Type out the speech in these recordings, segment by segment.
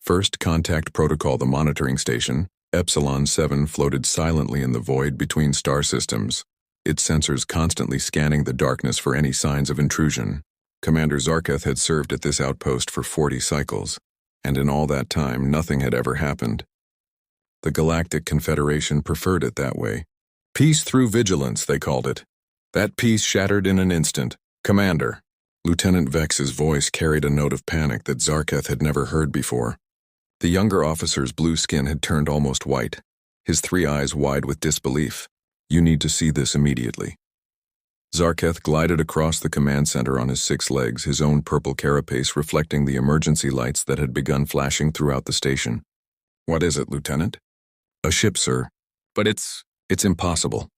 First contact protocol. The monitoring station, Epsilon 7, floated silently in the void between star systems, its sensors constantly scanning the darkness for any signs of intrusion. Commander Zarketh had served at this outpost for 40 cycles, and in all that time nothing had ever happened. The Galactic Confederation preferred it that way. Peace through vigilance, they called it. That peace shattered in an instant. Commander. Lieutenant Vex's voice carried a note of panic that Zarketh had never heard before. The younger officer's blue skin had turned almost white, his 3 eyes wide with disbelief. You need to see this immediately. Zarketh glided across the command center on his 6 legs, his own purple carapace reflecting the emergency lights that had begun flashing throughout the station. What is it, Lieutenant? A ship, sir. But it's impossible.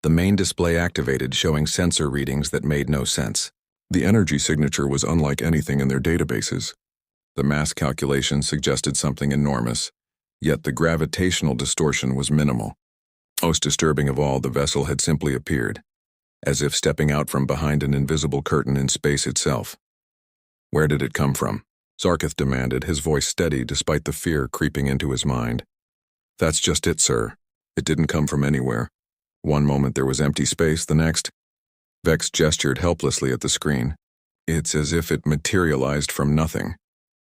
The main display activated, showing sensor readings that made no sense. The energy signature was unlike anything in their databases. The mass calculation suggested something enormous, yet the gravitational distortion was minimal. Most disturbing of all, the vessel had simply appeared, as if stepping out from behind an invisible curtain in space itself. Where did it come from? Zarketh demanded, his voice steady despite the fear creeping into his mind. That's just it, sir. It didn't come from anywhere. One moment there was empty space, the next. Vex gestured helplessly at the screen. It's as if it materialized from nothing.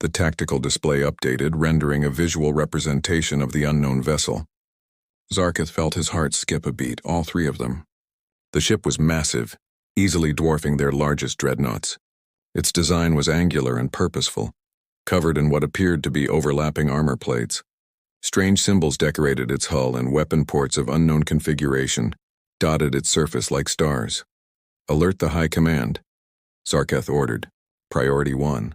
The tactical display updated, rendering a visual representation of the unknown vessel. Zarketh felt his heart skip a beat, all 3 of them. The ship was massive, easily dwarfing their largest dreadnoughts. Its design was angular and purposeful, covered in what appeared to be overlapping armor plates. Strange symbols decorated its hull, and weapon ports of unknown configuration dotted its surface like stars. Alert the High Command, Zarketh ordered. Priority 1.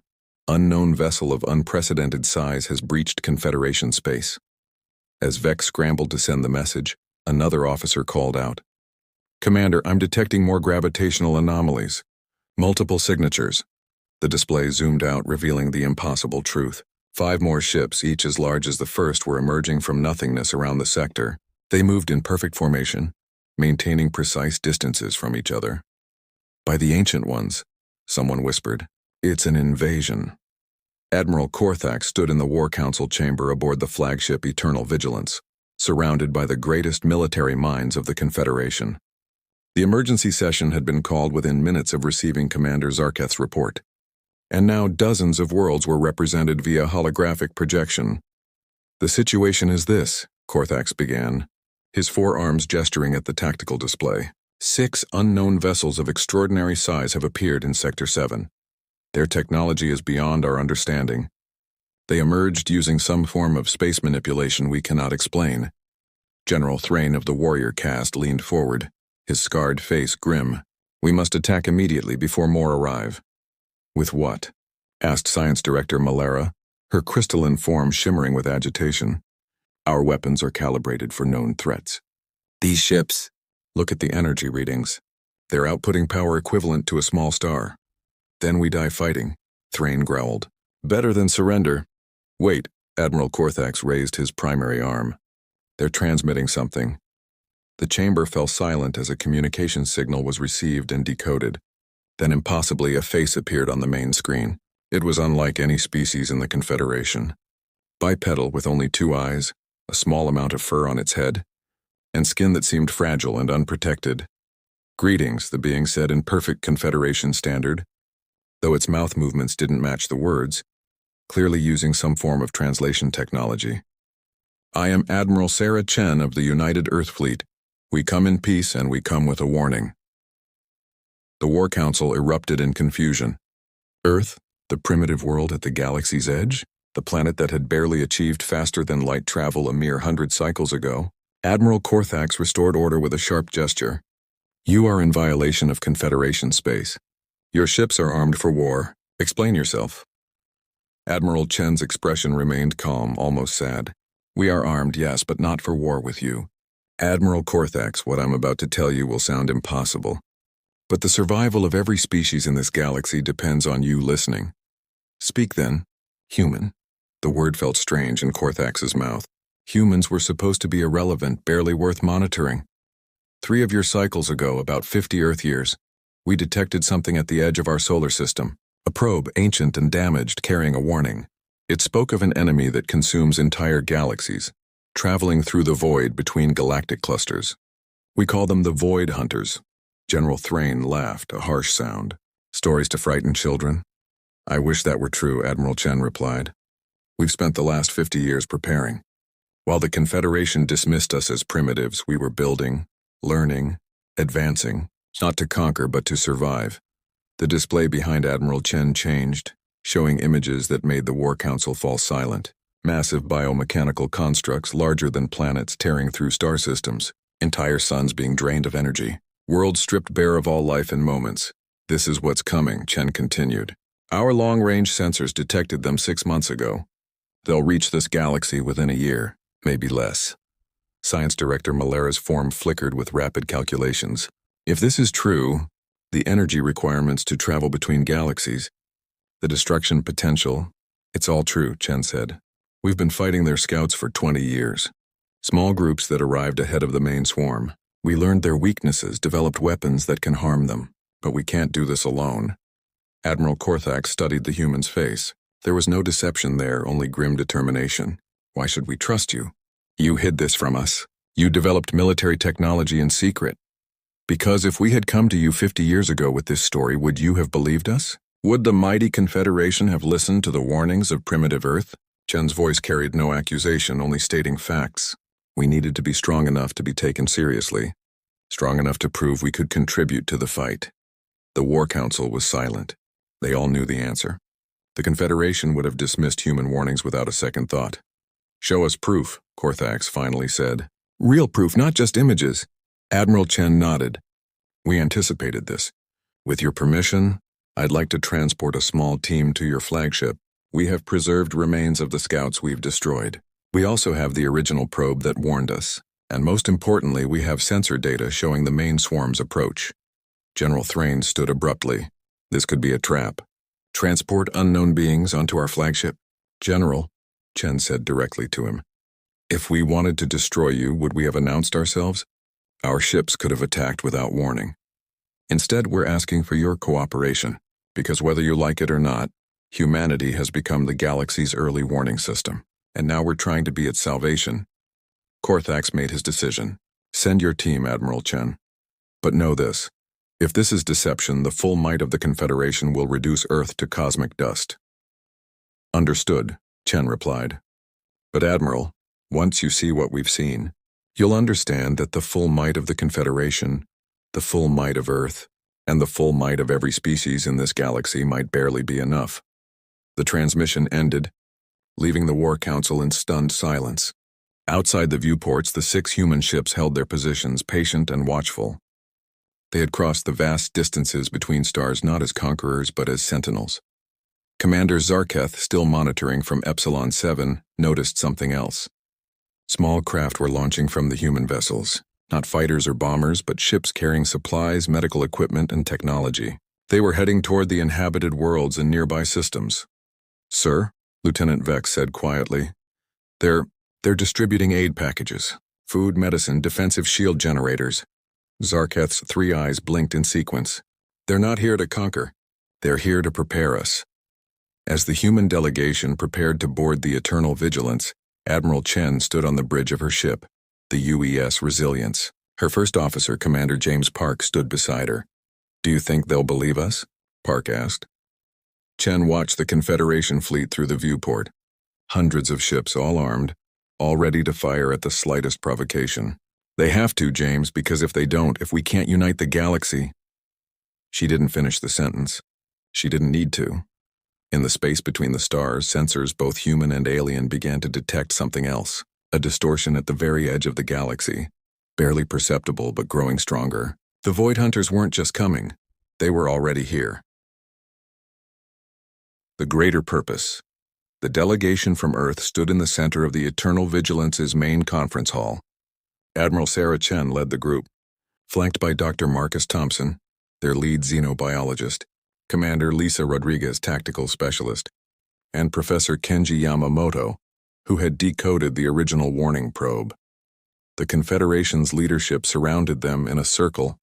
Unknown vessel of unprecedented size has breached Confederation space. As Vex scrambled to send the message, another officer called out. Commander, I'm detecting more gravitational anomalies. Multiple signatures. The display zoomed out, revealing the impossible truth. 5 more ships, each as large as the first, were emerging from nothingness around the sector. They moved in perfect formation, maintaining precise distances from each other. By the Ancient Ones, someone whispered. It's an invasion. Admiral Korthax stood in the War Council chamber aboard the flagship Eternal Vigilance, surrounded by the greatest military minds of the Confederation. The emergency session had been called within minutes of receiving Commander Zarketh's report, and now dozens of worlds were represented via holographic projection. The situation is this, Korthax began, his 4 arms gesturing at the tactical display. 6 unknown vessels of extraordinary size have appeared in Sector 7. Their technology is beyond our understanding. They emerged using some form of space manipulation we cannot explain. General Thrain of the Warrior caste leaned forward, his scarred face grim. We must attack immediately before more arrive. With what? Asked Science Director Malera, her crystalline form shimmering with agitation. Our weapons are calibrated for known threats. These ships? Look at the energy readings. They're outputting power equivalent to a small star. Then we die fighting, Thrain growled. Better than surrender. Wait, Admiral Korthax raised his primary arm. They're transmitting something. The chamber fell silent as a communication signal was received and decoded. Then impossibly a face appeared on the main screen. It was unlike any species in the Confederation. Bipedal with only 2 eyes, a small amount of fur on its head, and skin that seemed fragile and unprotected. Greetings, the being said in perfect Confederation standard, though its mouth movements didn't match the words, clearly using some form of translation technology. I am Admiral Sarah Chen of the United Earth Fleet. We come in peace and we come with a warning. The War Council erupted in confusion. Earth, the primitive world at the galaxy's edge, the planet that had barely achieved faster-than-light travel a mere 100 cycles ago. Admiral Korthax restored order with a sharp gesture. You are in violation of Confederation space. Your ships are armed for war. Explain yourself. Admiral Chen's expression remained calm, almost sad. We are armed, yes, but not for war with you. Admiral Korthax, what I'm about to tell you will sound impossible. But the survival of every species in this galaxy depends on you listening. Speak then. Human. The word felt strange in Korthax's mouth. Humans were supposed to be irrelevant, barely worth monitoring. 3 of your cycles ago, about 50 Earth years, we detected something at the edge of our solar system. A probe, ancient and damaged, carrying a warning. It spoke of an enemy that consumes entire galaxies, traveling through the void between galactic clusters. We call them the Void Hunters. General Thrain laughed, a harsh sound. Stories to frighten children? I wish that were true, Admiral Chen replied. We've spent the last 50 years preparing. While the Confederation dismissed us as primitives, we were building, learning, advancing, not to conquer but to survive. The display behind Admiral Chen changed, showing images that made the War Council fall silent. Massive biomechanical constructs larger than planets tearing through star systems, entire suns being drained of energy. Worlds stripped bare of all life in moments. This is what's coming, Chen continued. Our long-range sensors detected them 6 months ago. They'll reach this galaxy within a year, maybe less. Science Director Malera's form flickered with rapid calculations. If this is true, the energy requirements to travel between galaxies, the destruction potential, it's all true, Chen said. We've been fighting their scouts for 20 years. Small groups that arrived ahead of the main swarm. We learned their weaknesses, developed weapons that can harm them. But we can't do this alone. Admiral Korthax studied the human's face. There was no deception there, only grim determination. Why should we trust you? You hid this from us. You developed military technology in secret. Because if we had come to you 50 years ago with this story, would you have believed us? Would the mighty Confederation have listened to the warnings of primitive Earth? Chen's voice carried no accusation, only stating facts. We needed to be strong enough to be taken seriously, strong enough to prove we could contribute to the fight. The War Council was silent. They all knew the answer. The Confederation would have dismissed human warnings without a second thought. Show us proof, Korthax finally said. Real proof, not just images. Admiral Chen nodded. We anticipated this. With your permission, I'd like to transport a small team to your flagship. We have preserved remains of the scouts we've destroyed. We also have the original probe that warned us. And most importantly, we have sensor data showing the main swarm's approach. General Thrain stood abruptly. This could be a trap. Transport unknown beings onto our flagship? General, Chen said directly to him. If we wanted to destroy you, would we have announced ourselves? Our ships could have attacked without warning. Instead, we're asking for your cooperation, because whether you like it or not, humanity has become the galaxy's early warning system, and now we're trying to be its salvation. Korthax made his decision. Send your team, Admiral Chen. But know this. If this is deception, the full might of the Confederation will reduce Earth to cosmic dust. Understood, Chen replied. But Admiral, once you see what we've seen, you'll understand that the full might of the Confederation, the full might of Earth, and the full might of every species in this galaxy might barely be enough. The transmission ended, leaving the War Council in stunned silence. Outside the viewports, the 6 human ships held their positions, patient and watchful. They had crossed the vast distances between stars not as conquerors but as sentinels. Commander Zarketh, still monitoring from Epsilon 7, noticed something else. Small craft were launching from the human vessels, not fighters or bombers, but ships carrying supplies, medical equipment, and technology. They were heading toward the inhabited worlds and nearby systems. Sir, Lieutenant Vex said quietly, They're distributing aid packages, food, medicine, defensive shield generators. Zarketh's 3 eyes blinked in sequence. They're not here to conquer. They're here to prepare us. As the human delegation prepared to board the Eternal Vigilance, Admiral Chen stood on the bridge of her ship, the UES Resilience. Her first officer, Commander James Park, stood beside her. Do you think they'll believe us? Park asked. Chen watched the Confederation fleet through the viewport. Hundreds of ships, all armed, all ready to fire at the slightest provocation. They have to, James, because if they don't, if we can't unite the galaxy... She didn't finish the sentence. She didn't need to. In the space between the stars, sensors, both human and alien, began to detect something else. A distortion at the very edge of the galaxy. Barely perceptible, but growing stronger. The Void Hunters weren't just coming. They were already here. The greater purpose. The delegation from Earth stood in the center of the Eternal Vigilance's main conference hall. Admiral Sarah Chen led the group, flanked by Dr. Marcus Thompson, their lead xenobiologist, Commander Lisa Rodriguez, tactical specialist, and Professor Kenji Yamamoto, who had decoded the original warning probe. The Confederation's leadership surrounded them in a circle,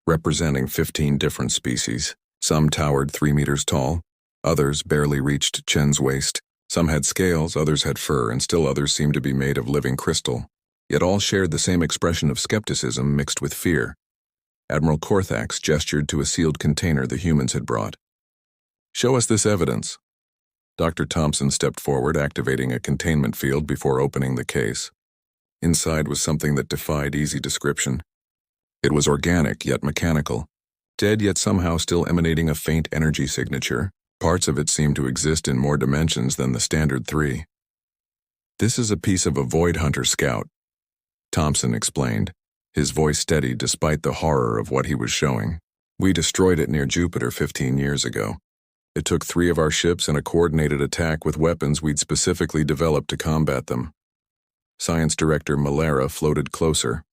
representing 15 different species. Some towered 3 meters tall, others barely reached Chen's waist. Some had scales, others had fur, and still others seemed to be made of living crystal. Yet all shared the same expression of skepticism mixed with fear. Admiral Corthax gestured to a sealed container the humans had brought. "Show us this evidence." Dr. Thompson stepped forward, activating a containment field before opening the case. Inside was something that defied easy description. It was organic, yet mechanical. Dead, yet somehow still emanating a faint energy signature. Parts of it seemed to exist in more dimensions than the standard 3. "This is a piece of a Void Hunter scout," Thompson explained, his voice steady despite the horror of what he was showing. "We destroyed it near Jupiter 15 years ago. It took 3 of our ships and a coordinated attack with weapons we'd specifically developed to combat them." Science Director Malera floated closer,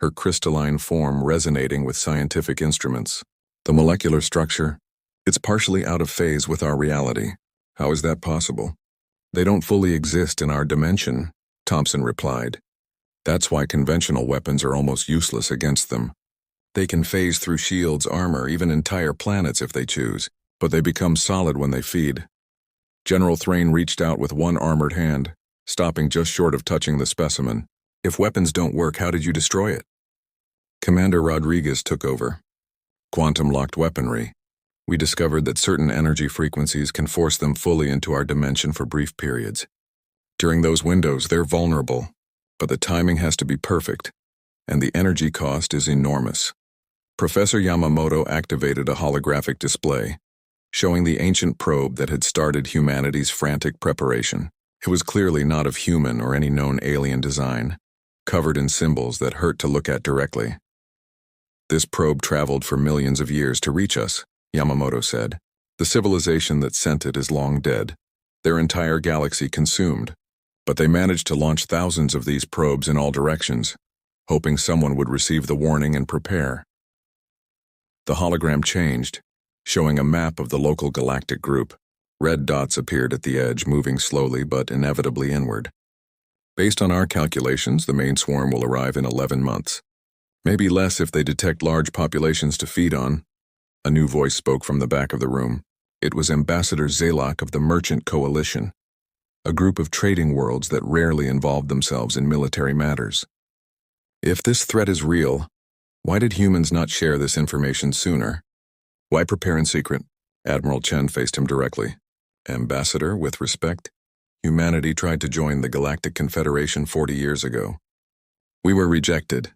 her crystalline form resonating with scientific instruments. "The molecular structure, it's partially out of phase with our reality. How is that possible?" "They don't fully exist in our dimension," Thompson replied. "That's why conventional weapons are almost useless against them. They can phase through shields, armor, even entire planets if they choose, but they become solid when they feed." General Thrain reached out with one armored hand, stopping just short of touching the specimen. "If weapons don't work, how did you destroy it?" Commander Rodriguez took over. "Quantum-locked weaponry. We discovered that certain energy frequencies can force them fully into our dimension for brief periods. During those windows, they're vulnerable, but the timing has to be perfect, and the energy cost is enormous." Professor Yamamoto activated a holographic display, showing the ancient probe that had started humanity's frantic preparation. It was clearly not of human or any known alien design, covered in symbols that hurt to look at directly. "This probe traveled for millions of years to reach us," Yamamoto said. "The civilization that sent it is long dead, their entire galaxy consumed, but they managed to launch thousands of these probes in all directions, hoping someone would receive the warning and prepare." The hologram changed, showing a map of the local galactic group. Red dots appeared at the edge, moving slowly but inevitably inward. "Based on our calculations, the main swarm will arrive in 11 months. Maybe less if they detect large populations to feed on." A new voice spoke from the back of the room. It was Ambassador Zalok of the Merchant Coalition, a group of trading worlds that rarely involved themselves in military matters. "If this threat is real, why did humans not share this information sooner? Why prepare in secret?" Admiral Chen faced him directly. "Ambassador, with respect, humanity tried to join the Galactic Confederation 40 years ago. We were rejected,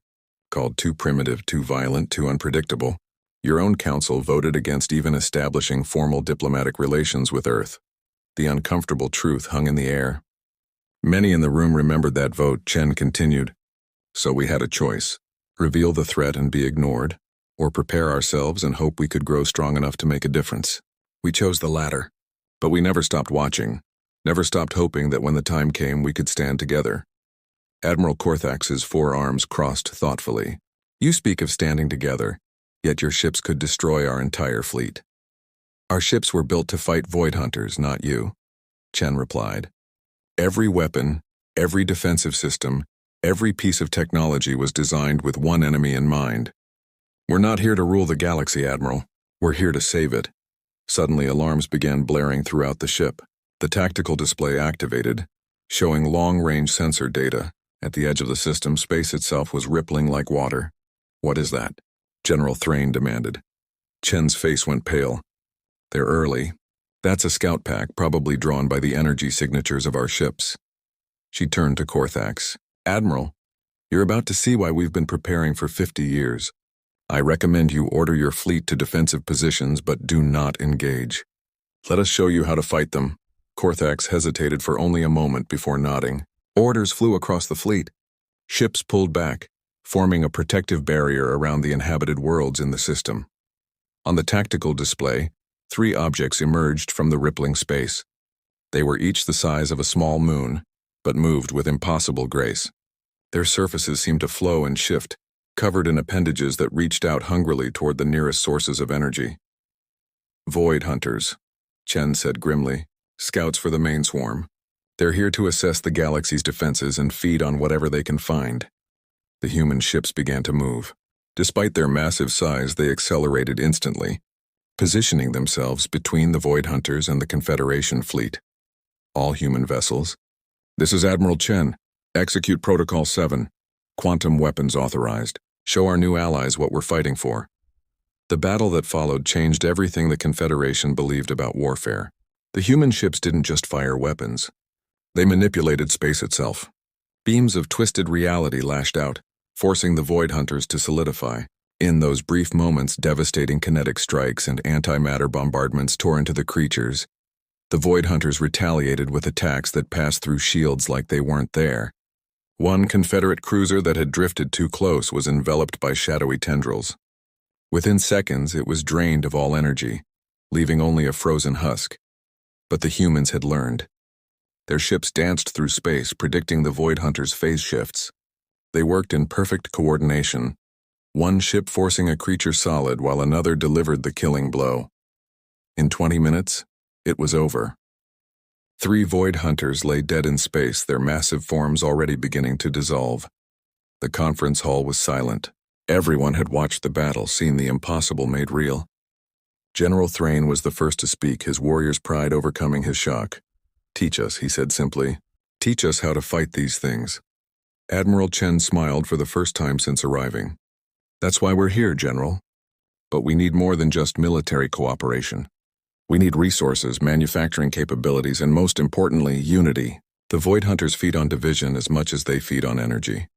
called too primitive, too violent, too unpredictable. Your own council voted against even establishing formal diplomatic relations with Earth. The uncomfortable truth hung in the air." Many in the room remembered that vote. Chen continued. "So we had a choice: reveal the threat and be ignored, or prepare ourselves and hope we could grow strong enough to make a difference. We chose the latter. But we never stopped watching, never stopped hoping that when the time came we could stand together." Admiral Corthax's forearms crossed thoughtfully. "You speak of standing together, yet your ships could destroy our entire fleet." "Our ships were built to fight Void Hunters, not you," Chen replied. "Every weapon, every defensive system, every piece of technology was designed with one enemy in mind. We're not here to rule the galaxy, Admiral. We're here to save it." Suddenly, alarms began blaring throughout the ship. The tactical display activated, showing long-range sensor data. At the edge of the system, space itself was rippling like water. "What is that?" General Thrain demanded. Chen's face went pale. "They're early. That's a scout pack, probably drawn by the energy signatures of our ships." She turned to Corthax. "Admiral, you're about to see why we've been preparing for 50 years. I recommend you order your fleet to defensive positions, but do not engage. Let us show you how to fight them." Corthax hesitated for only a moment before nodding. Orders flew across the fleet. Ships pulled back, forming a protective barrier around the inhabited worlds in the system. On the tactical display, 3 objects emerged from the rippling space. They were each the size of a small moon, but moved with impossible grace. Their surfaces seemed to flow and shift, covered in appendages that reached out hungrily toward the nearest sources of energy. "Void Hunters," Chen said grimly. "Scouts for the main swarm. They're here to assess the galaxy's defenses and feed on whatever they can find." The human ships began to move. Despite their massive size, they accelerated instantly, positioning themselves between the Void Hunters and the Confederation fleet. All human vessels. This is Admiral Chen. Execute Protocol 7. Quantum weapons authorized. Show our new allies what we're fighting for. The battle that followed changed everything the Confederation believed about warfare. The human ships didn't just fire weapons. They manipulated space itself. Beams of twisted reality lashed out, forcing the Void Hunters to solidify. In those brief moments, devastating kinetic strikes and antimatter bombardments tore into the creatures. The Void Hunters retaliated with attacks that passed through shields like they weren't there. One Confederate cruiser that had drifted too close was enveloped by shadowy tendrils. Within seconds, it was drained of all energy, leaving only a frozen husk. But the humans had learned. Their ships danced through space, predicting the Void Hunters' phase shifts. They worked in perfect coordination, one ship forcing a creature solid while another delivered the killing blow. In 20 minutes, it was over. 3 Void Hunters lay dead in space, their massive forms already beginning to dissolve. The conference hall was silent. Everyone had watched the battle, seen the impossible made real. General Thrain was the first to speak, his warrior's pride overcoming his shock. "Teach us," he said simply. "Teach us how to fight these things." Admiral Chen smiled for the first time since arriving. "That's why we're here, General. But we need more than just military cooperation. We need resources, manufacturing capabilities, and most importantly, unity. The Void Hunters feed on division as much as they feed on energy."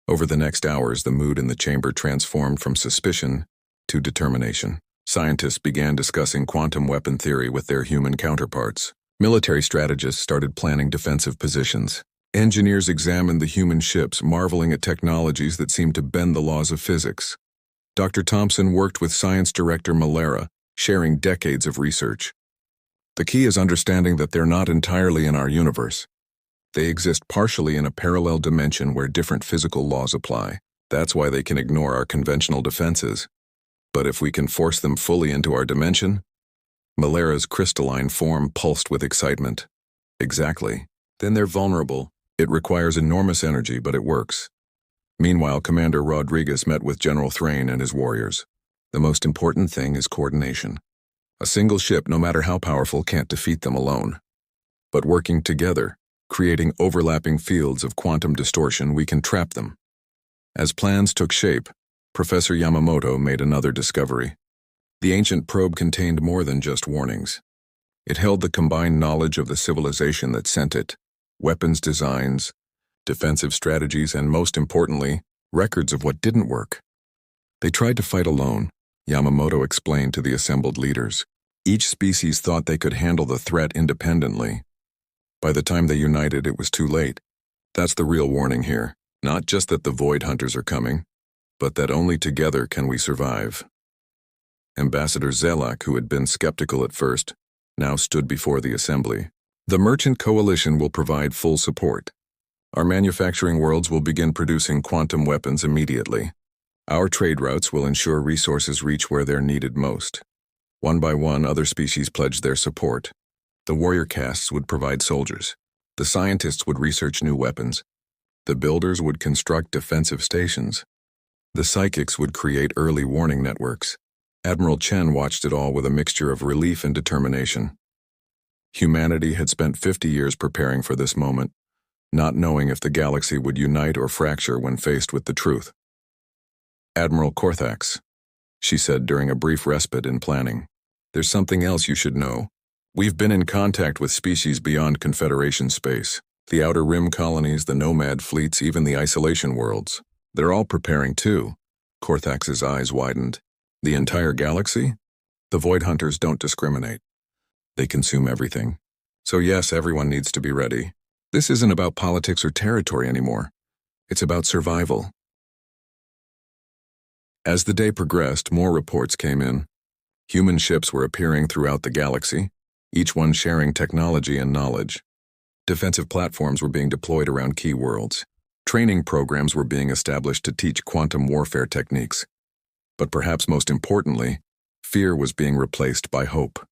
Over the next hours, the mood in the chamber transformed from suspicion to determination. Scientists began discussing quantum weapon theory with their human counterparts. Military strategists started planning defensive positions. Engineers examined the human ships, marveling at technologies that seemed to bend the laws of physics. Dr. Thompson worked with Science Director Malera, sharing decades of research. "The key is understanding that they're not entirely in our universe. They exist partially in a parallel dimension where different physical laws apply. That's why they can ignore our conventional defenses. But if we can force them fully into our dimension..." Malera's crystalline form pulsed with excitement. "Exactly. Then they're vulnerable. It requires enormous energy, but it works." Meanwhile, Commander Rodriguez met with General Thrain and his warriors. "The most important thing is coordination. A single ship, no matter how powerful, can't defeat them alone. But working together, creating overlapping fields of quantum distortion, we can trap them." As plans took shape, Professor Yamamoto made another discovery. The ancient probe contained more than just warnings. It held the combined knowledge of the civilization that sent it, weapons designs, defensive strategies, and most importantly, records of what didn't work. They tried to fight alone, Yamamoto explained to the assembled leaders. Each species thought they could handle the threat independently. By the time they united, it was too late. That's the real warning here. Not just that the Void Hunters are coming, but that only together can we survive. Ambassador Zelak, who had been skeptical at first, now stood before the assembly. "The Merchant Coalition will provide full support. Our manufacturing worlds will begin producing quantum weapons immediately. Our trade routes will ensure resources reach where they're needed most." One by one, other species pledged their support. The warrior castes would provide soldiers. The scientists would research new weapons. The builders would construct defensive stations. The psychics would create early warning networks. Admiral Chen watched it all with a mixture of relief and determination. Humanity had spent 50 years preparing for this moment, not knowing if the galaxy would unite or fracture when faced with the truth. "Admiral Korthax," she said during a brief respite in planning, "there's something else you should know. We've been in contact with species beyond Confederation space. The Outer Rim colonies, the nomad fleets, even the isolation worlds. They're all preparing too." Korthax's eyes widened. "The entire galaxy? The Void Hunters don't discriminate. They consume everything. So yes, everyone needs to be ready. This isn't about politics or territory anymore. It's about survival." As the day progressed, more reports came in. Human ships were appearing throughout the galaxy, each one sharing technology and knowledge. Defensive platforms were being deployed around key worlds. Training programs were being established to teach quantum warfare techniques. But perhaps most importantly, fear was being replaced by hope.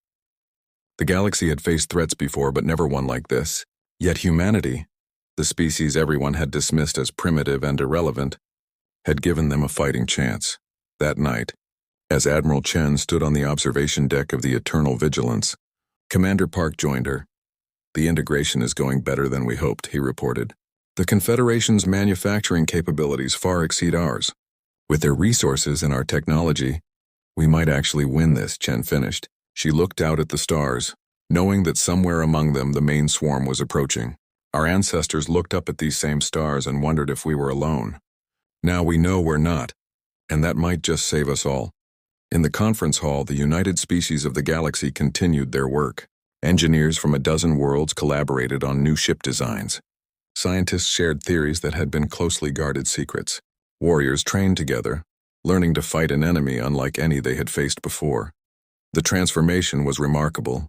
The galaxy had faced threats before, but never one like this. Yet humanity, the species everyone had dismissed as primitive and irrelevant, had given them a fighting chance. That night, as Admiral Chen stood on the observation deck of the Eternal Vigilance, Commander Park joined her. The integration is going better than we hoped, he reported. The Confederation's manufacturing capabilities far exceed ours. With their resources and our technology, we might actually win this, Chen finished. She looked out at the stars, knowing that somewhere among them the main swarm was approaching. Our ancestors looked up at these same stars and wondered if we were alone. Now we know we're not, and that might just save us all. In the conference hall, the United Species of the Galaxy continued their work. Engineers from a dozen worlds collaborated on new ship designs. Scientists shared theories that had been closely guarded secrets. Warriors trained together, learning to fight an enemy unlike any they had faced before. The transformation was remarkable.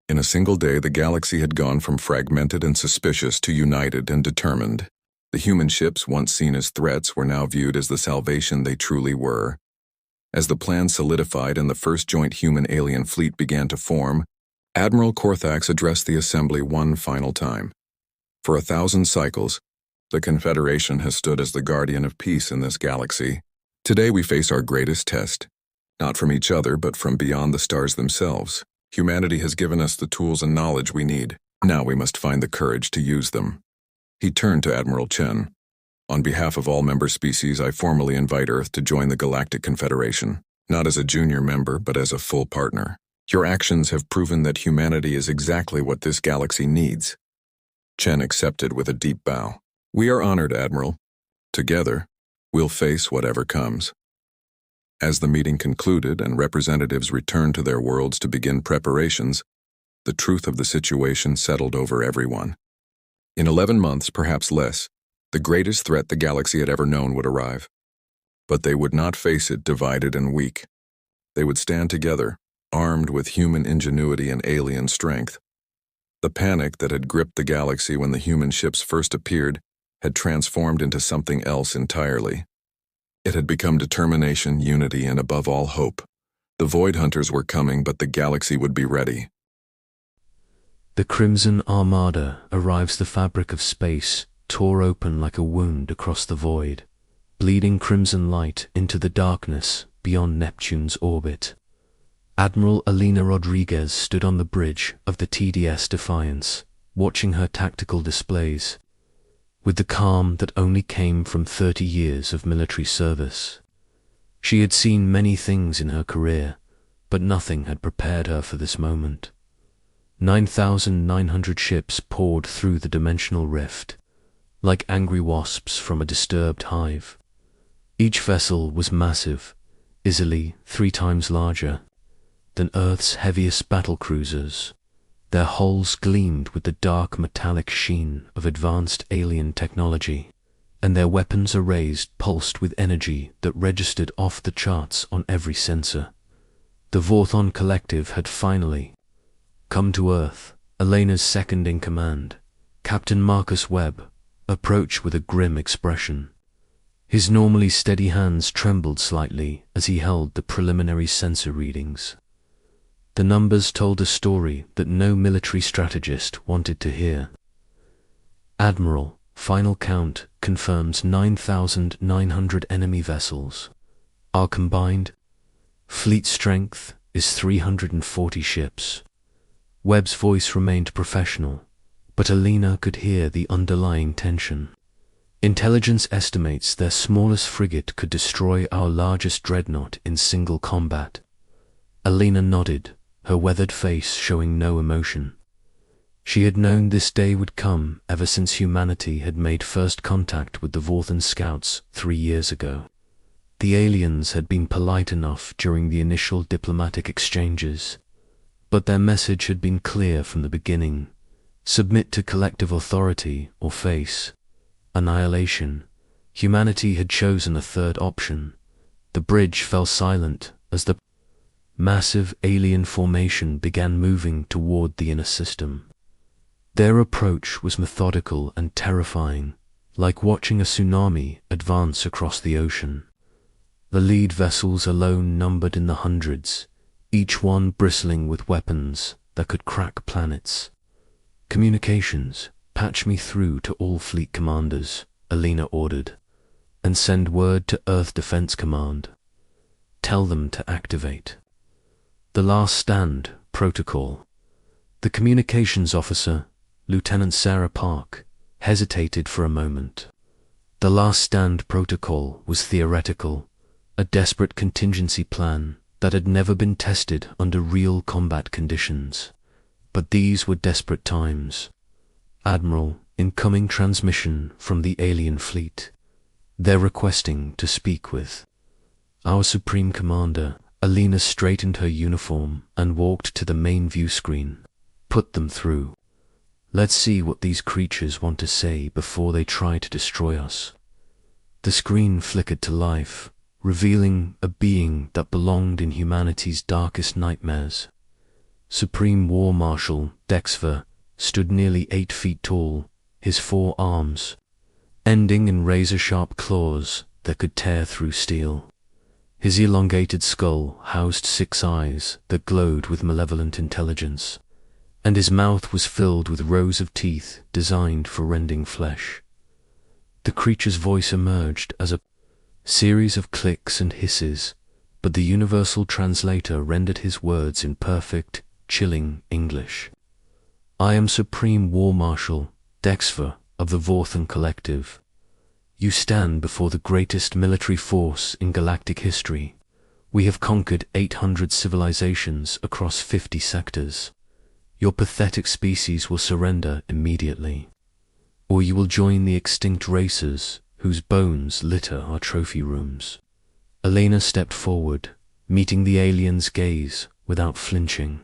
In a single day, the galaxy had gone from fragmented and suspicious to united and determined. The human ships, once seen as threats, were now viewed as the salvation they truly were. As the plan solidified and the first joint human-alien fleet began to form, Admiral Korthax addressed the assembly one final time. For 1,000 cycles, the Confederation has stood as the guardian of peace in this galaxy. Today we face our greatest test, not from each other but from beyond the stars themselves. Humanity has given us the tools and knowledge we need. Now we must find the courage to use them. He turned to Admiral Chen. On behalf of all member species, I formally invite Earth to join the Galactic Confederation, not as a junior member but as a full partner. Your actions have proven that humanity is exactly what this galaxy needs. Chen accepted with a deep bow. We are honored, Admiral. Together, we'll face whatever comes. As the meeting concluded and representatives returned to their worlds to begin preparations, the truth of the situation settled over everyone. In 11 months, perhaps less, the greatest threat the galaxy had ever known would arrive. But they would not face it divided and weak. They would stand together, armed with human ingenuity and alien strength. The panic that had gripped the galaxy when the human ships first appeared had transformed into something else entirely. It had become determination, unity, and above all, hope. The Void Hunters were coming, but the galaxy would be ready. The Crimson Armada arrives. The fabric of space tore open like a wound across the void, bleeding crimson light into the darkness beyond Neptune's orbit. Admiral Alina Rodriguez stood on the bridge of the TDS Defiance, watching her tactical displays, with the calm that only came from 30 years of military service. She had seen many things in her career, but nothing had prepared her for this moment. 9,900 ships poured through the dimensional rift, like angry wasps from a disturbed hive. Each vessel was massive, easily 3 times larger than Earth's heaviest battlecruisers. Their hulls gleamed with the dark metallic sheen of advanced alien technology, and their weapons arrays pulsed with energy that registered off the charts on every sensor. The Vorthon Collective had finally come to Earth. Elena's second-in-command, Captain Marcus Webb, approached with a grim expression. His normally steady hands trembled slightly as he held the preliminary sensor readings. The numbers told a story that no military strategist wanted to hear. Admiral, final count confirms 9,900 enemy vessels. Our combined fleet strength is 340 ships. Webb's voice remained professional, but Alina could hear the underlying tension. Intelligence estimates their smallest frigate could destroy our largest dreadnought in single combat. Alina nodded, her weathered face showing no emotion. She had known this day would come ever since humanity had made first contact with the Vorthon scouts 3 years ago. The aliens had been polite enough during the initial diplomatic exchanges, but their message had been clear from the beginning: submit to collective authority or face annihilation. Humanity had chosen a third option. The bridge fell silent as the massive alien formation began moving toward the inner system. Their approach was methodical and terrifying, like watching a tsunami advance across the ocean. The lead vessels alone numbered in the hundreds, each one bristling with weapons that could crack planets. Communications, patch me through to all fleet commanders, Alina ordered, and send word to Earth Defense Command. Tell them to activate the last stand protocol. The communications officer, Lieutenant Sarah Park, hesitated for a moment. The last stand protocol was theoretical, a desperate contingency plan that had never been tested under real combat conditions. But these were desperate times. Admiral, incoming transmission from the alien fleet. They're requesting to speak with our Supreme Commander. Alina straightened her uniform and walked to the main view screen. Put them through. Let's see what these creatures want to say before they try to destroy us. The screen flickered to life, revealing a being that belonged in humanity's darkest nightmares. Supreme War Marshal Dexver stood nearly 8 feet tall, his 4 arms ending in razor-sharp claws that could tear through steel. His elongated skull housed 6 eyes that glowed with malevolent intelligence, and his mouth was filled with rows of teeth designed for rending flesh. The creature's voice emerged as a series of clicks and hisses, but the universal translator rendered his words in perfect, chilling English. I am Supreme War Marshal Dexver of the Vorthan Collective. You stand before the greatest military force in galactic history. We have conquered 800 civilizations across 50 sectors. Your pathetic species will surrender immediately, or you will join the extinct races whose bones litter our trophy rooms. Elena stepped forward, meeting the alien's gaze without flinching.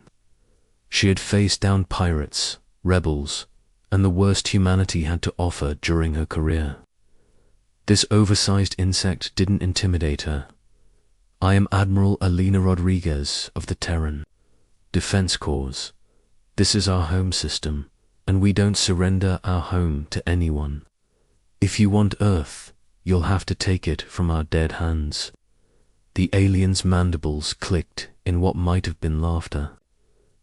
She had faced down pirates, rebels, and the worst humanity had to offer during her career. This oversized insect didn't intimidate her. I am Admiral Alina Rodriguez of the Terran Defense Corps. This is our home system, and we don't surrender our home to anyone. If you want Earth, you'll have to take it from our dead hands. The alien's mandibles clicked in what might have been laughter.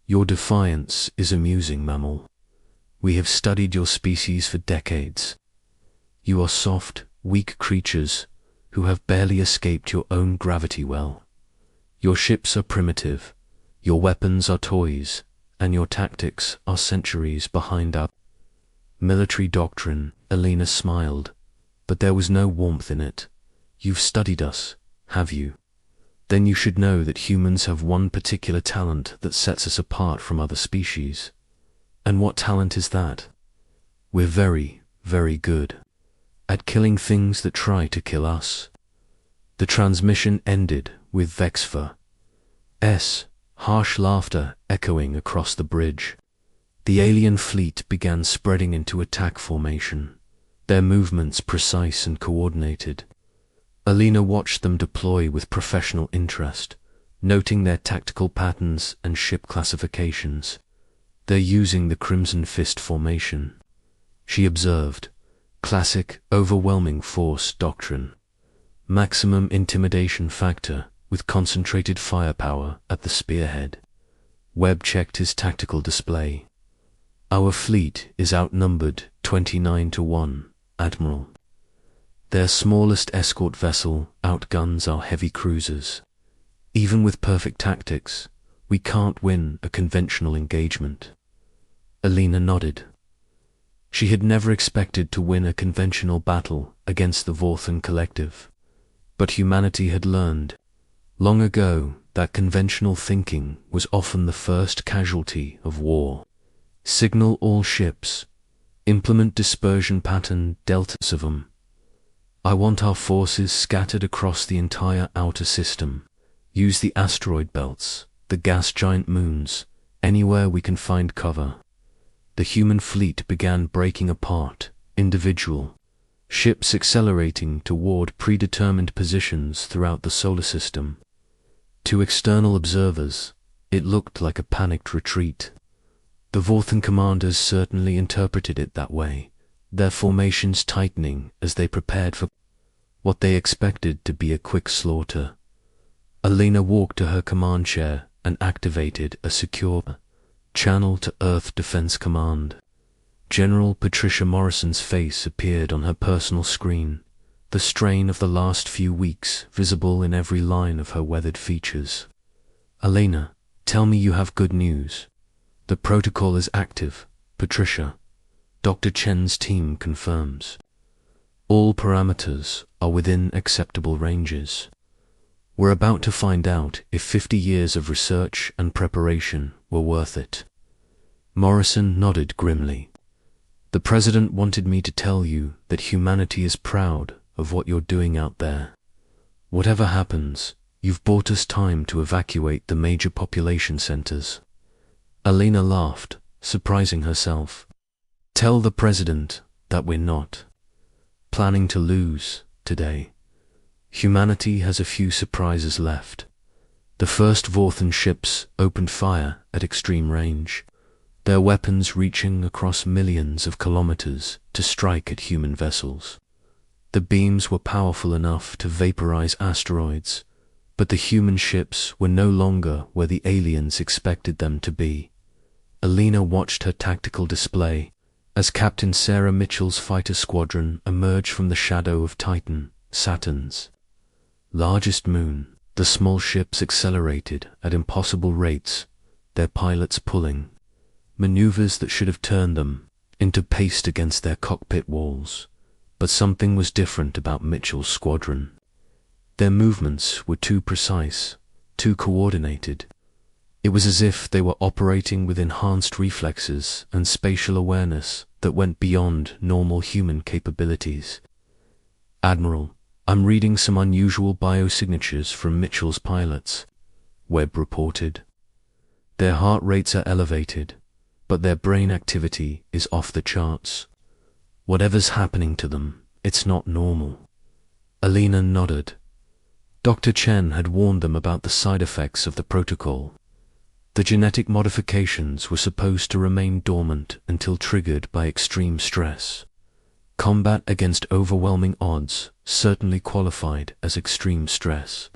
Your defiance is amusing, mammal. We have studied your species for decades. You are soft, weak creatures who have barely escaped your own gravity well. Your ships are primitive, your weapons are toys, and your tactics are centuries behind our military doctrine. Elena smiled, but there was no warmth in it. You've studied us, have you? Then you should know that humans have one particular talent that sets us apart from other species. And what talent is that? We're very, very good at killing things that try to kill us. The transmission ended with Vexfer's harsh laughter echoing across the bridge. The alien fleet began spreading into attack formation, their movements precise and coordinated. Alina watched them deploy with professional interest, noting their tactical patterns and ship classifications. They're using the Crimson Fist formation, she observed. Classic, overwhelming force doctrine. Maximum intimidation factor with concentrated firepower at the spearhead. Webb checked his tactical display. Our fleet is outnumbered 29-1, Admiral. Their smallest escort vessel outguns our heavy cruisers. Even with perfect tactics, we can't win a conventional engagement. Alina nodded. She had never expected to win a conventional battle against the Vorthan Collective, but humanity had learned long ago that conventional thinking was often the first casualty of war. Signal all ships. Implement dispersion pattern Delta 7. I want our forces scattered across the entire outer system. Use the asteroid belts, the gas giant moons, anywhere we can find cover. The human fleet began breaking apart, individual ships accelerating toward predetermined positions throughout the solar system. To external observers, it looked like a panicked retreat. The Vorthan commanders certainly interpreted it that way, their formations tightening as they prepared for what they expected to be a quick slaughter. Alina walked to her command chair and activated a secure channel to Earth Defense Command. General Patricia Morrison's face appeared on her personal screen, the strain of the last few weeks visible in every line of her weathered features. Elena, tell me you have good news. The protocol is active, Patricia. Dr. Chen's team confirms. All parameters are within acceptable ranges. We're about to find out if 50 years of research and preparation were worth it. Morrison nodded grimly. The President wanted me to tell you that humanity is proud of what you're doing out there. Whatever happens, you've bought us time to evacuate the major population centers. Alina laughed, surprising herself. Tell the President that we're not planning to lose today. Humanity has a few surprises left. The first Vorthan ships opened fire at extreme range, their weapons reaching across millions of kilometers to strike at human vessels. The beams were powerful enough to vaporize asteroids, but the human ships were no longer where the aliens expected them to be. Alina watched her tactical display as Captain Sarah Mitchell's fighter squadron emerged from the shadow of Titan, Saturn's largest moon. The small ships accelerated at impossible rates, their pilots pulling maneuvers that should have turned them into paste against their cockpit walls. But something was different about Mitchell's squadron. Their movements were too precise, too coordinated. It was as if they were operating with enhanced reflexes and spatial awareness that went beyond normal human capabilities. Admiral, I'm reading some unusual biosignatures from Mitchell's pilots, Webb reported. Their heart rates are elevated, but their brain activity is off the charts. Whatever's happening to them, it's not normal. Alina nodded. Dr. Chen had warned them about the side effects of the protocol. The genetic modifications were supposed to remain dormant until triggered by extreme stress. Combat against overwhelming odds certainly qualified as extreme stress.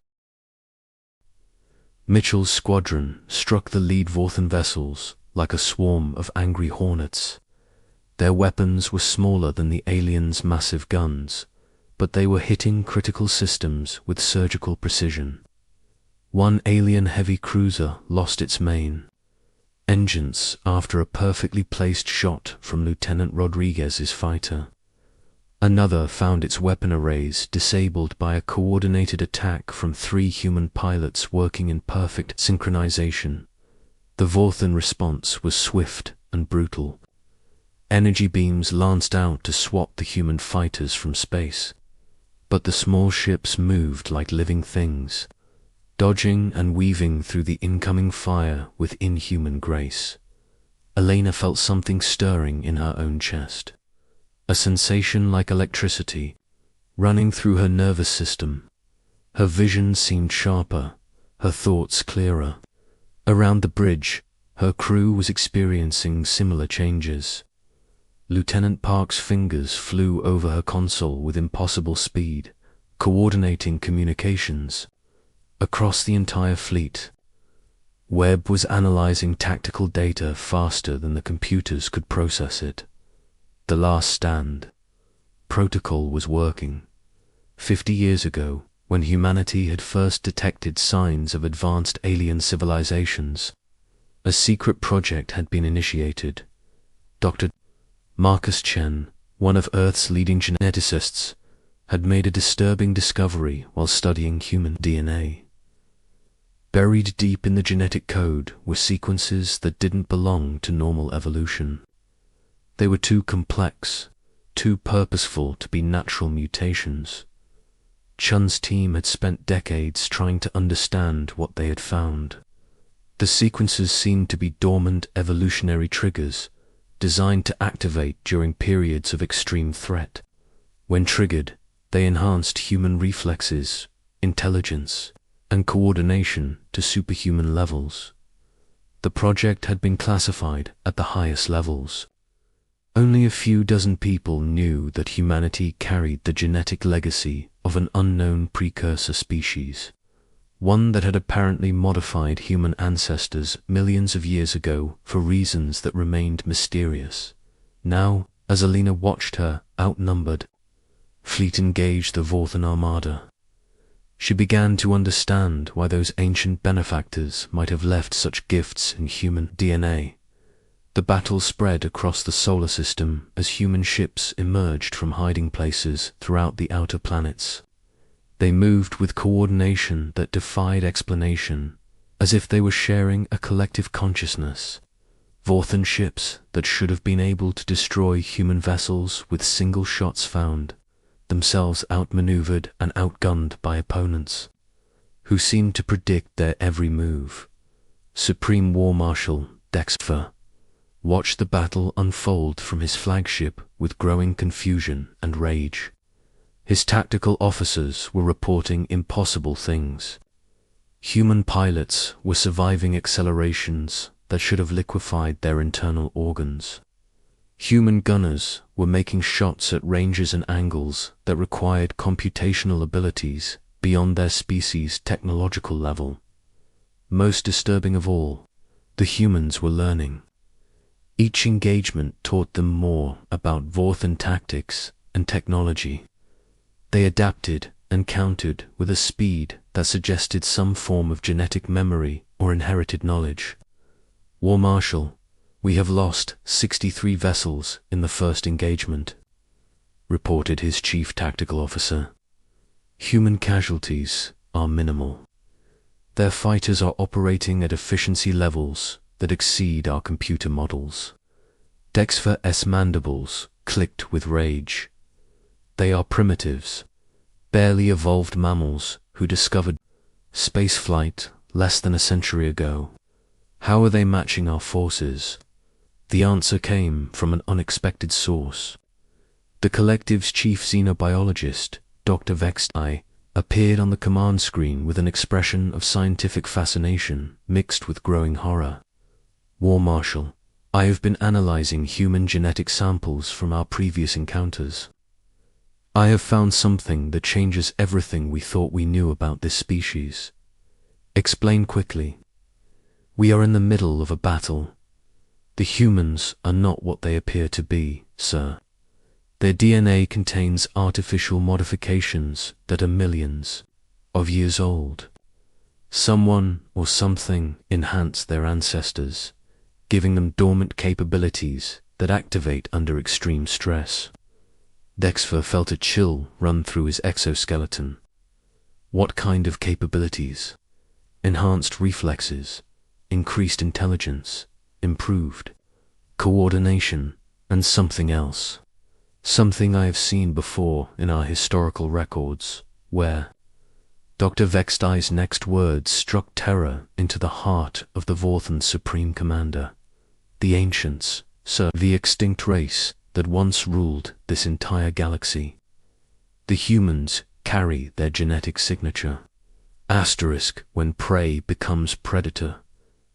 Mitchell's squadron struck the lead Vorthan vessels like a swarm of angry hornets. Their weapons were smaller than the aliens' massive guns, but they were hitting critical systems with surgical precision. One alien heavy cruiser lost its main engines after a perfectly placed shot from Lieutenant Rodriguez's fighter. Another found its weapon arrays disabled by a coordinated attack from 3 human pilots working in perfect synchronization. The Vorthan response was swift and brutal. Energy beams lanced out to swat the human fighters from space. But the small ships moved like living things, dodging and weaving through the incoming fire with inhuman grace. Alina felt something stirring in her own chest. A sensation like electricity running through her nervous system. Her vision seemed sharper, her thoughts clearer. Around the bridge, her crew was experiencing similar changes. Lieutenant Park's fingers flew over her console with impossible speed, coordinating communications across the entire fleet. Webb was analyzing tactical data faster than the computers could process it. The last stand protocol was working. 50 years ago, when humanity had first detected signs of advanced alien civilizations, a secret project had been initiated. Dr. Marcus Chen, one of Earth's leading geneticists, had made a disturbing discovery while studying human DNA. Buried deep in the genetic code were sequences that didn't belong to normal evolution. They were too complex, too purposeful to be natural mutations. Chun's team had spent decades trying to understand what they had found. The sequences seemed to be dormant evolutionary triggers, designed to activate during periods of extreme threat. When triggered, they enhanced human reflexes, intelligence, and coordination to superhuman levels. The project had been classified at the highest levels. Only a few dozen people knew that humanity carried the genetic legacy of an unknown precursor species, one that had apparently modified human ancestors millions of years ago for reasons that remained mysterious. Now, as Alina watched her outnumbered fleet engage the Vorthan armada, she began to understand why those ancient benefactors might have left such gifts in human DNA. The The battle spread across the solar system as human ships emerged from hiding places throughout the outer planets. They moved with coordination that defied explanation, as if they were sharing a collective consciousness. Vorthan ships that should have been able to destroy human vessels with single shots found themselves outmaneuvered and outgunned by opponents who seemed to predict their every move. Supreme War Marshal Dexfer watched the battle unfold from his flagship with growing confusion and rage. His tactical officers were reporting impossible things. Human pilots were surviving accelerations that should have liquefied their internal organs. Human gunners were making shots at ranges and angles that required computational abilities beyond their species' technological level. Most disturbing of all, the humans were learning. Each engagement taught them more about Vorthan tactics and technology. They adapted and countered with a speed that suggested some form of genetic memory or inherited knowledge. War Marshal, we have lost 63 vessels in the first engagement, reported his chief tactical officer. Human casualties are minimal. Their fighters are operating at efficiency levels that exceed our computer models. Dexfer's mandibles clicked with rage. They are primitives, barely evolved mammals who discovered spaceflight less than a century ago. How are they matching our forces? The answer came from an unexpected source. The collective's chief xenobiologist, Dr. Vextai, appeared on the command screen with an expression of scientific fascination mixed with growing horror. War Marshal, I have been analyzing human genetic samples from our previous encounters. I have found something that changes everything we thought we knew about this species. Explain quickly. We are in the middle of a battle. The humans are not what they appear to be, sir. Their DNA contains artificial modifications that are millions of years old. Someone or something enhanced their ancestors, giving them dormant capabilities that activate under extreme stress. Dexfer felt a chill run through his exoskeleton. What kind of capabilities? Enhanced reflexes, increased intelligence, improved coordination, and something else. Something I have seen before in our historical records, where Dr. Vextai's next words struck terror into the heart of the Vorthan's supreme commander. The ancients, sir, the extinct race that once ruled this entire galaxy. The humans carry their genetic signature. Asterisk when prey becomes predator.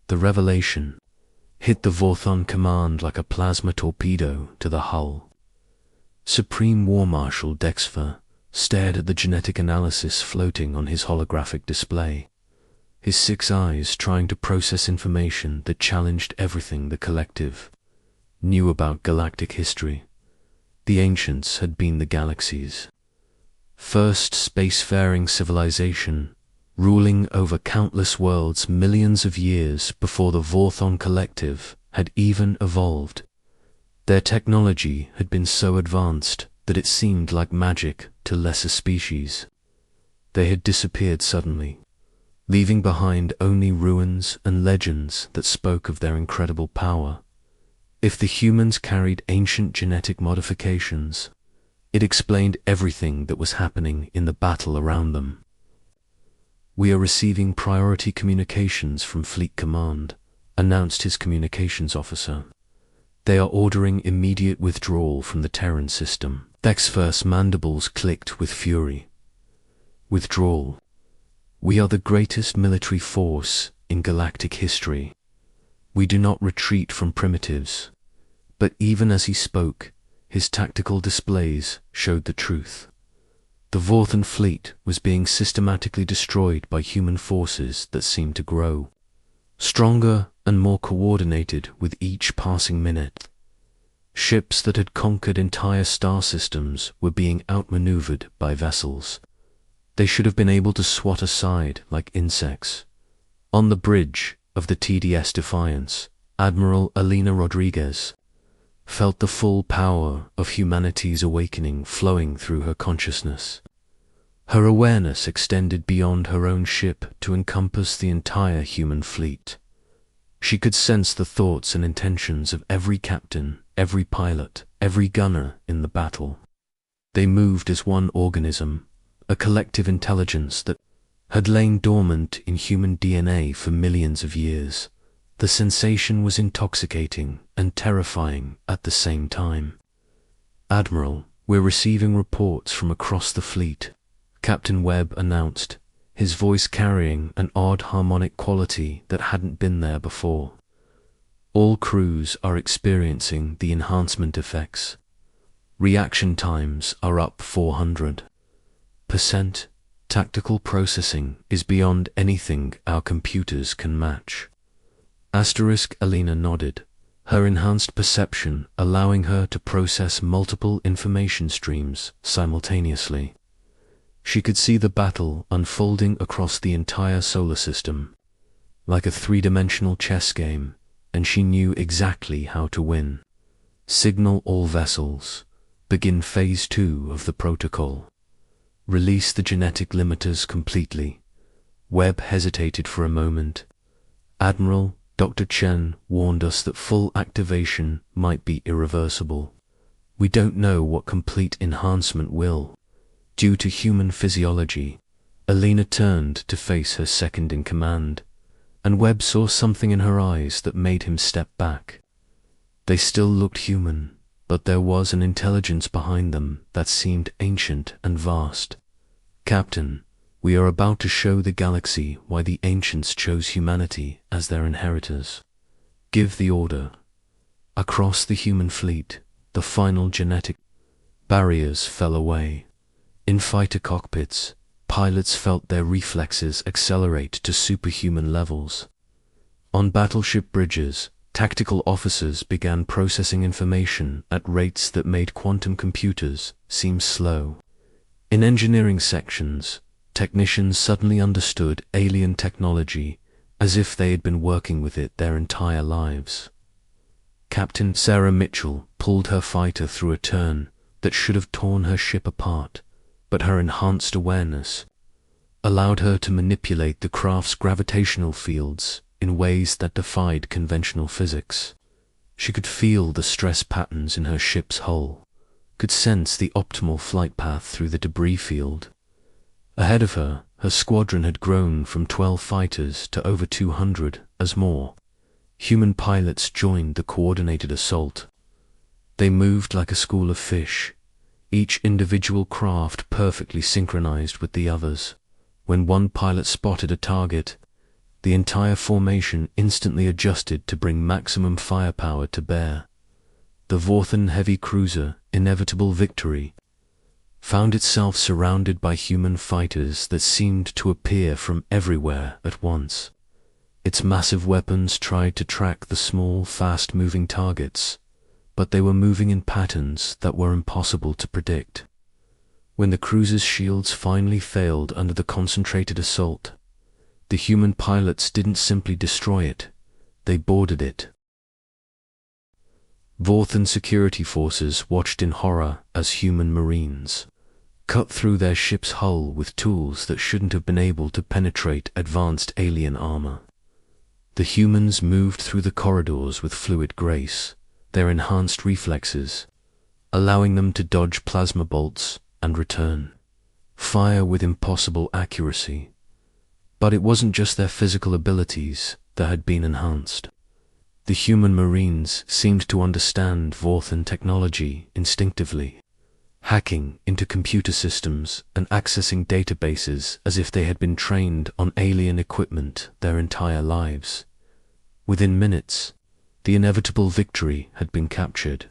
The revelation hit the Vorthan command like a plasma torpedo to the hull. Supreme War Marshal Dexfer stared at the genetic analysis floating on his holographic display, his 6 eyes trying to process information that challenged everything the collective knew about galactic history. The ancients had been the galaxy's first spacefaring civilization, ruling over countless worlds millions of years before the Vorthan collective had even evolved. Their technology had been so advanced that it seemed like magic to lesser species. They had disappeared suddenly, leaving behind only ruins and legends that spoke of their incredible power. If the humans carried ancient genetic modifications, it explained everything that was happening in the battle around them. We are receiving priority communications from Fleet Command, announced his communications officer. They are ordering immediate withdrawal from the Terran system. Dexfer's mandibles clicked with fury. Withdrawal. We are the greatest military force in galactic history. We do not retreat from primitives. But even as he spoke, his tactical displays showed the truth. The Vorthan fleet was being systematically destroyed by human forces that seemed to grow, stronger and more coordinated with each passing minute. Ships that had conquered entire star systems were being outmaneuvered by vessels they should have been able to swat aside like insects. On the bridge of the TDS Defiance, Admiral Elena Rodriguez felt the full power of humanity's awakening flowing through her consciousness. Her awareness extended beyond her own ship to encompass the entire human fleet. She could sense the thoughts and intentions of every captain, every pilot, every gunner in the battle. They moved as one organism, a collective intelligence that had lain dormant in human DNA for millions of years. The sensation was intoxicating and terrifying at the same time. "Admiral, we're receiving reports from across the fleet," Captain Webb announced, his voice carrying an odd harmonic quality that hadn't been there before. "All crews are experiencing the enhancement effects. Reaction times are up 400%. Tactical processing is beyond anything our computers can match." Elena nodded, her enhanced perception allowing her to process multiple information streams simultaneously. She could see the battle unfolding across the entire solar system, like a three-dimensional chess game, and she knew exactly how to win. "Signal all vessels. Begin Phase 2 of the protocol. Release the genetic limiters completely." Webb hesitated for a moment. "Admiral, Dr. Chen warned us that full activation might be irreversible. We don't know what complete enhancement will." Due to human physiology, Elena turned to face her second-in-command, and Webb saw something in her eyes that made him step back. They still looked human, but there was an intelligence behind them that seemed ancient and vast. "Captain, we are about to show the galaxy why the ancients chose humanity as their inheritors. Give the order." Across the human fleet, the final genetic barriers fell away. In fighter cockpits, pilots felt their reflexes accelerate to superhuman levels. On battleship bridges, tactical officers began processing information at rates that made quantum computers seem slow. In engineering sections, technicians suddenly understood alien technology as if they had been working with it their entire lives. Captain Sarah Mitchell pulled her fighter through a turn that should have torn her ship apart, but her enhanced awareness allowed her to manipulate the craft's gravitational fields in ways that defied conventional physics. She could feel the stress patterns in her ship's hull, could sense the optimal flight path through the debris field. Ahead of her, her squadron had grown from 12 fighters to over 200 as more human pilots joined the coordinated assault. They moved like a school of fish, each individual craft perfectly synchronized with the others. When one pilot spotted a target, the entire formation instantly adjusted to bring maximum firepower to bear. The Vorthen heavy cruiser, Inevitable Victory, found itself surrounded by human fighters that seemed to appear from everywhere at once. Its massive weapons tried to track the small, fast-moving targets, but they were moving in patterns that were impossible to predict. When the cruiser's shields finally failed under the concentrated assault, the human pilots didn't simply destroy it, they boarded it. Vorthen security forces watched in horror as human marines cut through their ship's hull with tools that shouldn't have been able to penetrate advanced alien armor. The humans moved through the corridors with fluid grace, their enhanced reflexes allowing them to dodge plasma bolts and return fire with impossible accuracy. But it wasn't just their physical abilities that had been enhanced. The human marines seemed to understand Vorthen technology instinctively, hacking into computer systems and accessing databases as if they had been trained on alien equipment their entire lives. Within minutes, the Inevitable Victory had been captured,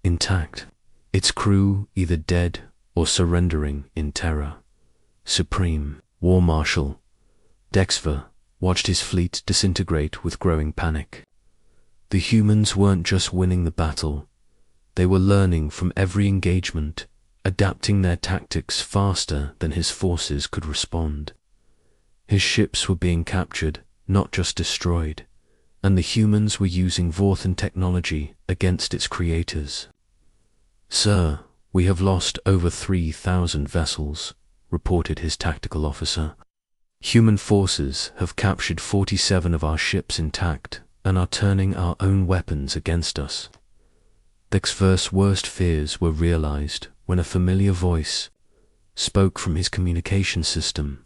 intact, its crew either dead or surrendering in terror. Supreme War Marshal Dexver watched his fleet disintegrate with growing panic. The humans weren't just winning the battle, they were learning from every engagement, adapting their tactics faster than his forces could respond. His ships were being captured, not just destroyed, and the humans were using Vorthan technology against its creators. "Sir, we have lost over 3,000 vessels," reported his tactical officer. "Human forces have captured 47 of our ships intact and are turning our own weapons against us." Dexver's worst fears were realized when a familiar voice spoke from his communication system.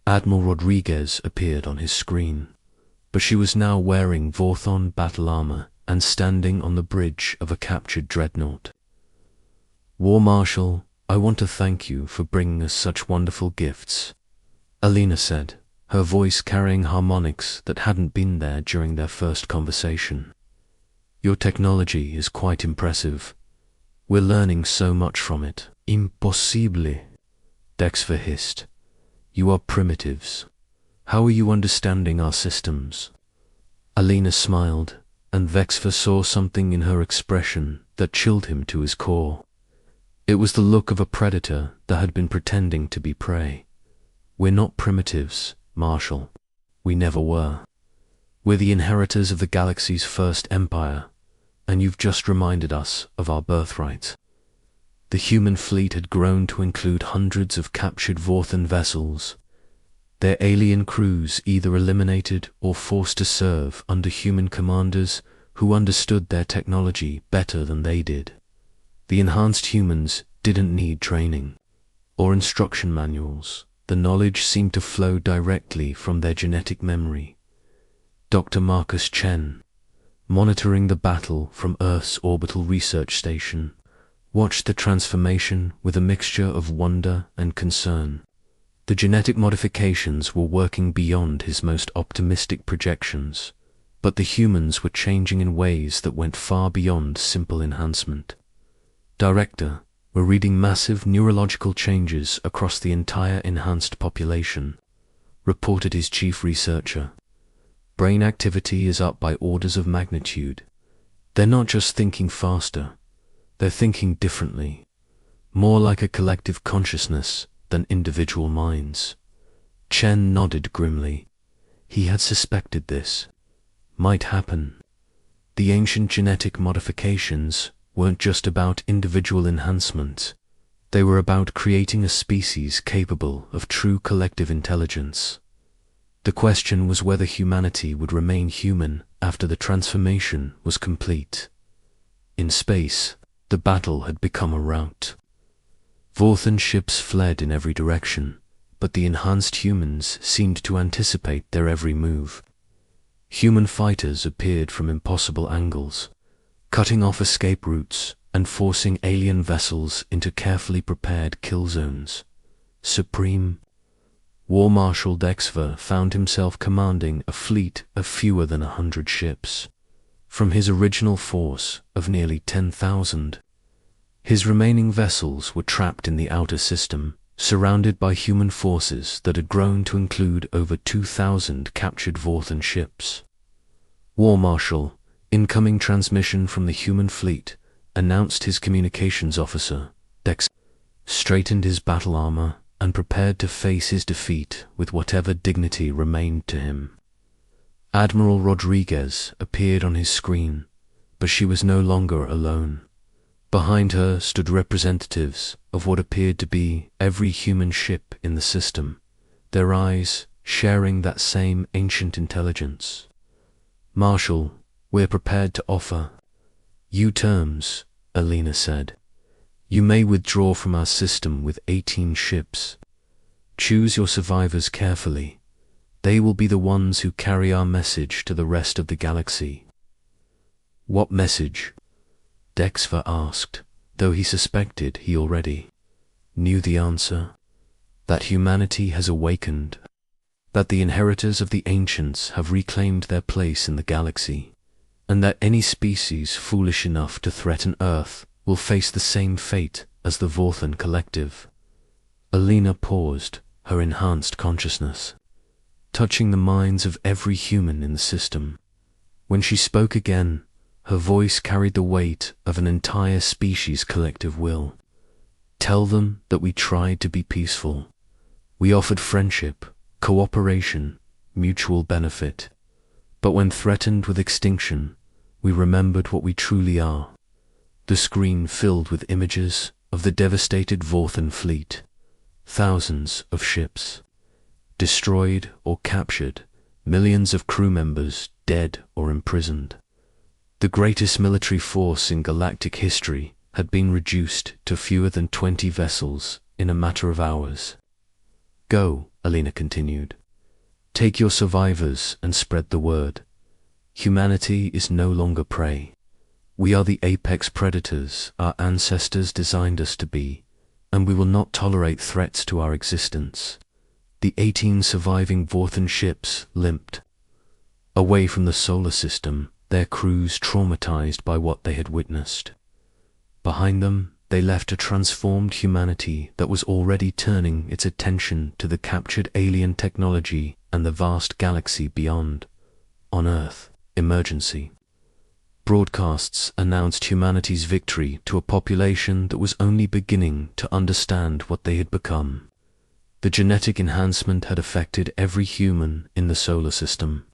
Admiral Rodriguez appeared on his screen, but she was now wearing Vorthon battle armor and standing on the bridge of a captured dreadnought. "War Marshal, I want to thank you for bringing us such wonderful gifts," Alina said, her voice carrying harmonics that hadn't been there during their first conversation. "Your technology is quite impressive. We're learning so much from it." "Impossible," Dexver hissed. "You are primitives. How are you understanding our systems?" Alina smiled, and Dexver saw something in her expression that chilled him to his core. It was the look of a predator that had been pretending to be prey. "We're not primitives, Marshal. We never were. We're the inheritors of the galaxy's first empire, and you've just reminded us of our birthright." The human fleet had grown to include hundreds of captured Vorthan vessels, their alien crews either eliminated or forced to serve under human commanders who understood their technology better than they did. The enhanced humans didn't need training or instruction manuals. The knowledge seemed to flow directly from their genetic memory. Dr. Marcus Chen, monitoring the battle from Earth's orbital research station, watched the transformation with a mixture of wonder and concern. The genetic modifications were working beyond his most optimistic projections, but the humans were changing in ways that went far beyond simple enhancement. "Director, we're reading massive neurological changes across the entire enhanced population," reported his chief researcher. "Brain activity is up by orders of magnitude. They're not just thinking faster, they're thinking differently, more like a collective consciousness than individual minds." Chen nodded grimly. He had suspected this might happen. The ancient genetic modifications weren't just about individual enhancement. They were about creating a species capable of true collective intelligence. The question was whether humanity would remain human after the transformation was complete. In space, the battle had become a rout. Vorthan ships fled in every direction, but the enhanced humans seemed to anticipate their every move. Human fighters appeared from impossible angles, cutting off escape routes and forcing alien vessels into carefully prepared kill zones. Supreme War Marshal Dexver found himself commanding a fleet of fewer than 100 ships. From his original force of nearly 10,000, his remaining vessels were trapped in the outer system, surrounded by human forces that had grown to include over 2,000 captured Vorthan ships. "War Marshal, incoming transmission from the human fleet," announced his communications officer. Dex straightened his battle armor and prepared to face his defeat with whatever dignity remained to him. Admiral Rodriguez appeared on his screen, but she was no longer alone. Behind her stood representatives of what appeared to be every human ship in the system, their eyes sharing that same ancient intelligence. "Marshal, we're prepared to offer you terms," Alina said. "You may withdraw from our system with 18 ships. Choose your survivors carefully. They will be the ones who carry our message to the rest of the galaxy." "What message?" Dexver asked, though he suspected he already knew the answer. That humanity has awakened, that the inheritors of the ancients have reclaimed their place in the galaxy, and that any species foolish enough to threaten Earth will face the same fate as the Vorthan collective. Alina paused, her enhanced consciousness touching the minds of every human in the system. When she spoke again, her voice carried the weight of an entire species' collective will. "Tell them that we tried to be peaceful. We offered friendship, cooperation, mutual benefit. But when threatened with extinction, we remembered what we truly are. The screen filled with images of the devastated Vorthan fleet, thousands of ships, destroyed or captured, millions of crew members dead or imprisoned. The greatest military force in galactic history had been reduced to fewer than 20 vessels in a matter of hours. Go, Alina continued. Take your survivors and spread the word. Humanity is no longer prey. We are the apex predators our ancestors designed us to be, and we will not tolerate threats to our existence. The 18 surviving Vorthan ships limped away from the solar system, their crews traumatized by what they had witnessed. Behind them, they left a transformed humanity that was already turning its attention to the captured alien technology and the vast galaxy beyond. On Earth, emergency. Broadcasts announced humanity's victory to a population that was only beginning to understand what they had become. The genetic enhancement had affected every human in the solar system,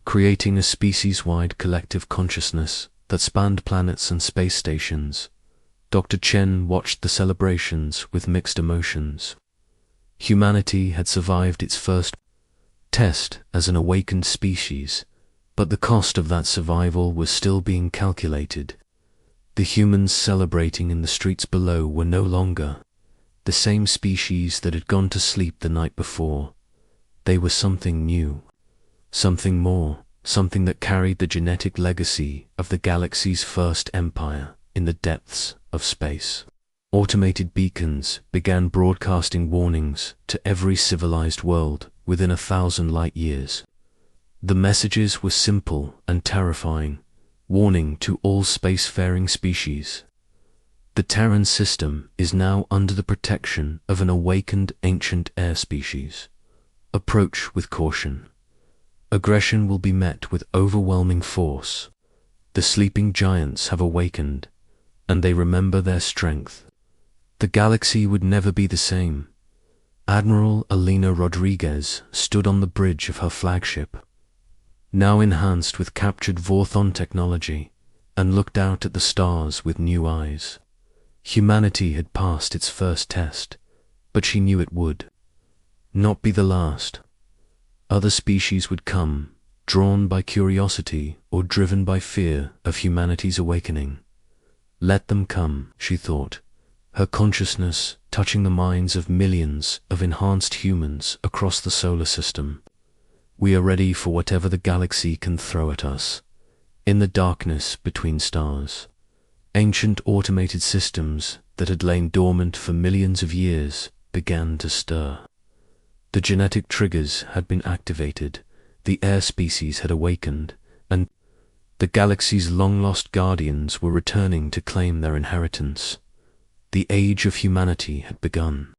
creating a species-wide collective consciousness that spanned planets and space stations. Dr. Chen watched the celebrations with mixed emotions. Humanity had survived its first test as an awakened species, but the cost of that survival was still being calculated. The humans celebrating in the streets below were no longer the same species that had gone to sleep the night before. They were something new, something more, something that carried the genetic legacy of the galaxy's first empire in the depths of space. Automated beacons began broadcasting warnings to every civilized world within 1,000 light years. The messages were simple and terrifying, warning to all spacefaring species. The Terran system is now under the protection of an awakened ancient air species. Approach with caution. Aggression will be met with overwhelming force. The sleeping giants have awakened, and they remember their strength. The galaxy would never be the same. Admiral Alina Rodriguez stood on the bridge of her flagship, now enhanced with captured Vorthon technology, and looked out at the stars with new eyes. Humanity had passed its first test, but she knew it would not be the last. Other species would come, drawn by curiosity or driven by fear of humanity's awakening. Let them come, she thought, her consciousness touching the minds of millions of enhanced humans across the solar system. We are ready for whatever the galaxy can throw at us. In the darkness between stars, ancient automated systems that had lain dormant for millions of years began to stir. The genetic triggers had been activated, the air species had awakened, and the galaxy's long-lost guardians were returning to claim their inheritance. The age of humanity had begun.